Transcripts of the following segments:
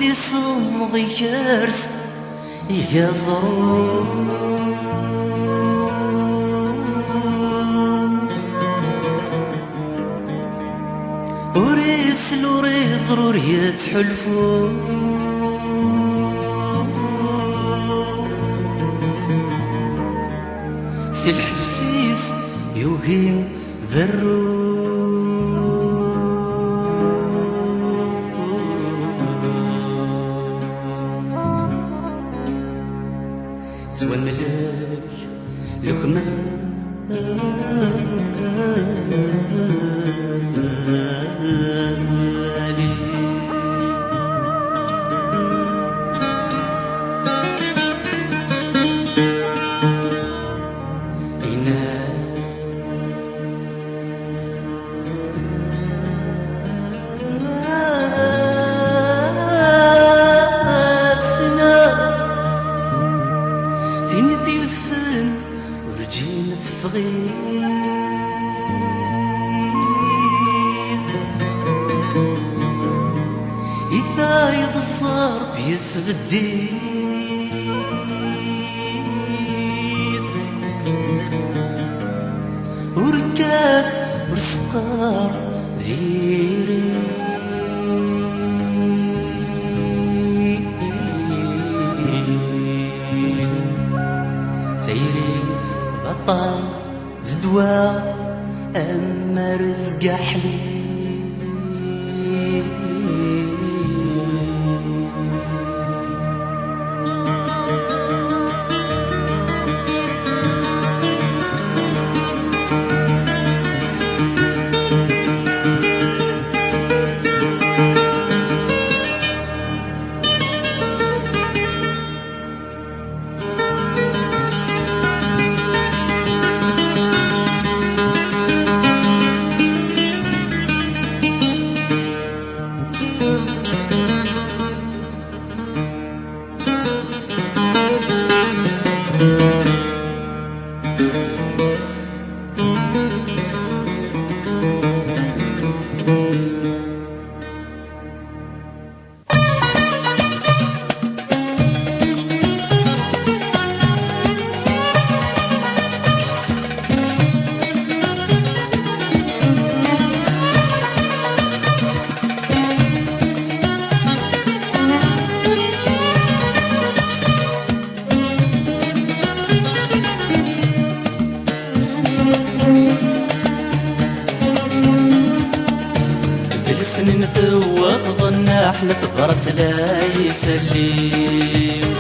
واللي صمغ يكرس يزرو وريسل وريزرور يتحلفو سي الحبسيس يوهيم برو زوان ملاك لقمان إذا يضصر بيسبديد وركاف ورسقار ذيري ثيري بطل زدوا أما رزق حليب سنين توقظ النحل ثبرت لا يسلم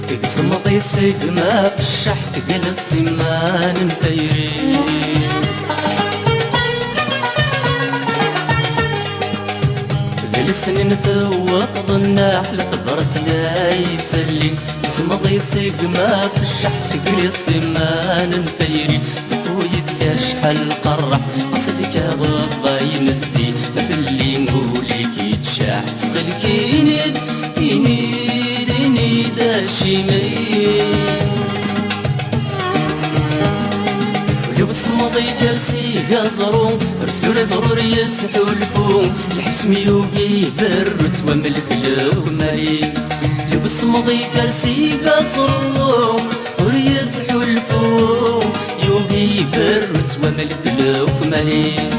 تقسم طيسك ما في الشحت قل السمان مطيرين ذي السنين توقظ النحل ثبرت لا يسلم تقسم طيسك ما في الشحت قل السمان مطيرين شحال قرح قصدك غضا ينسدي ما في اللي نقولك يتشاح تسخلك ينيد اشيمين ولو بصمضي كرسي غزرو رسلو زرور يتحلفو الحسم يوقي برت وملك لغمايس لو بصمضي كرسي غزرو وريتحلفو يوقي برت وملك لغمايس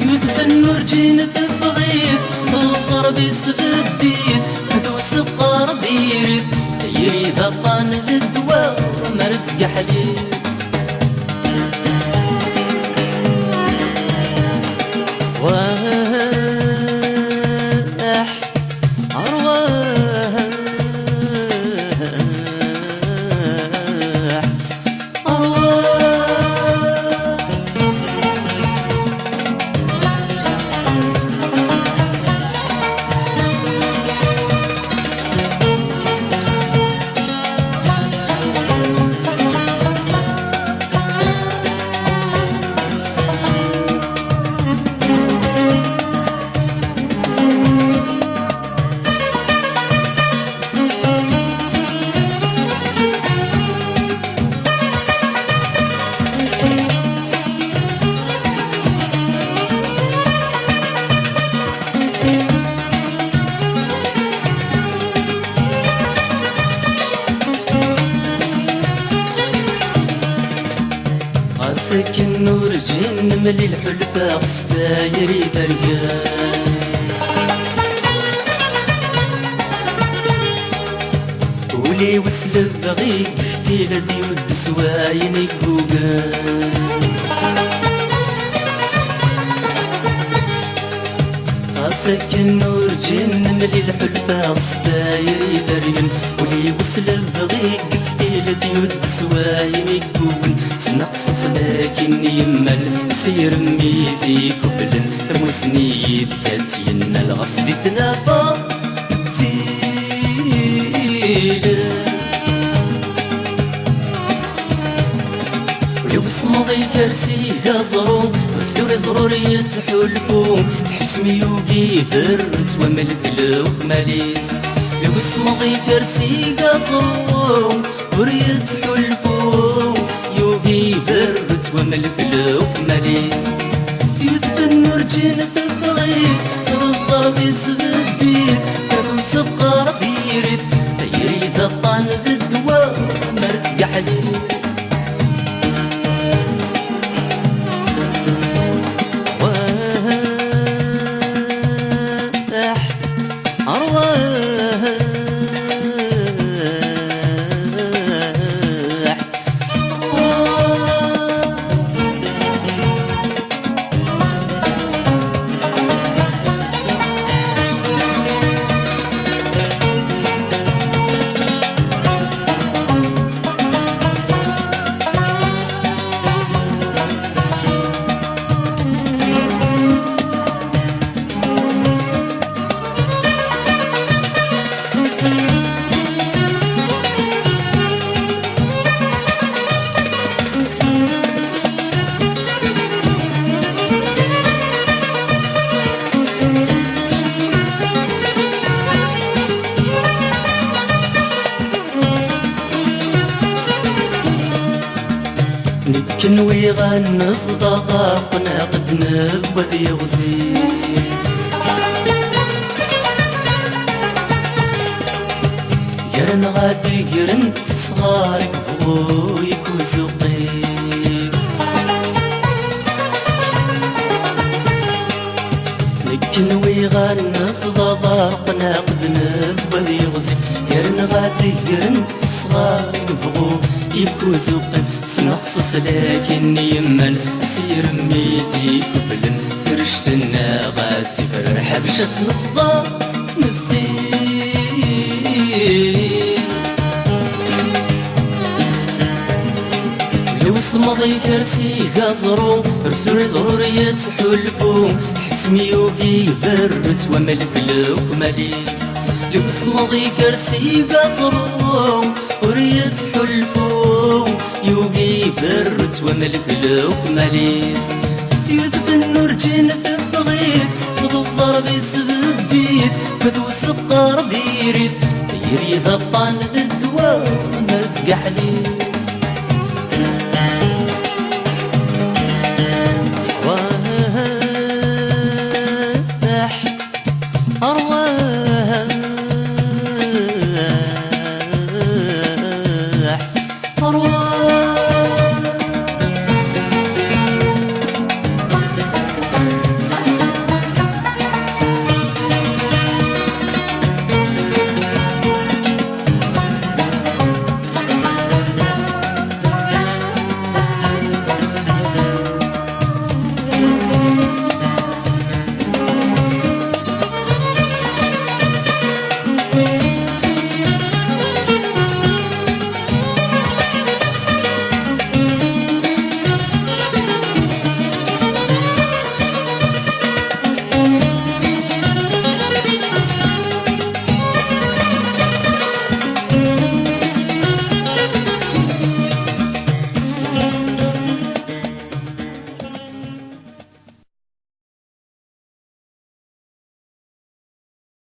يوث النور جين تبغيث الصر بيسبديث هذو سقار ديرث يريد الطان ذي الدواء مرزق حليب ملي الحلفة غستايري برقان ولي وسلب بغيك كتير دي ود سوايني قوقان سكن نور جن ملي الحلفة غستايري برقان ولي وسلب بغيك كتير دي ود سوايني قوقان سنقصص لكن يمل سير ميدي كفلن تموسني دكاتينا الغصب تنافى وصمضي كرسي غزرو وسلوري زروري يتحلفو حسمي يوقي برد وملك لوك ماليس وصمضي كرسي غزرو وريت حلفو يوقي برد وملك لوك ماليس يتبن رجين ثبغيت الظلم يسبديت كانوا سبقى ربيرت تيريد الطان ذي الدواء مرزق حليل نكن غنص ضغاق ناقد نبذ يغزي قرن غادي قرن صغارك بغويك وزقيك نكن غنص ضغاق ناقد نبذ يغزي قرن غادي قرن صغارك بغويك وزقيك نقصص لكن يمن سير ميدي كفلن ترشت الناغات فرح بشت نصدى تنسي لو صمضي كرسي غازرو رسول ضروري تحلفو حسمي يوقي برت وملك لوك ماليس لو صمضي كرسي غازرو وريت حلفو يوقي برت وملك لوك ماليس يذبن نرجين ثبغيت خذ الضرب يسبديت كدوس القار ديريت يريد الطان ذي الدواء مرزق حليل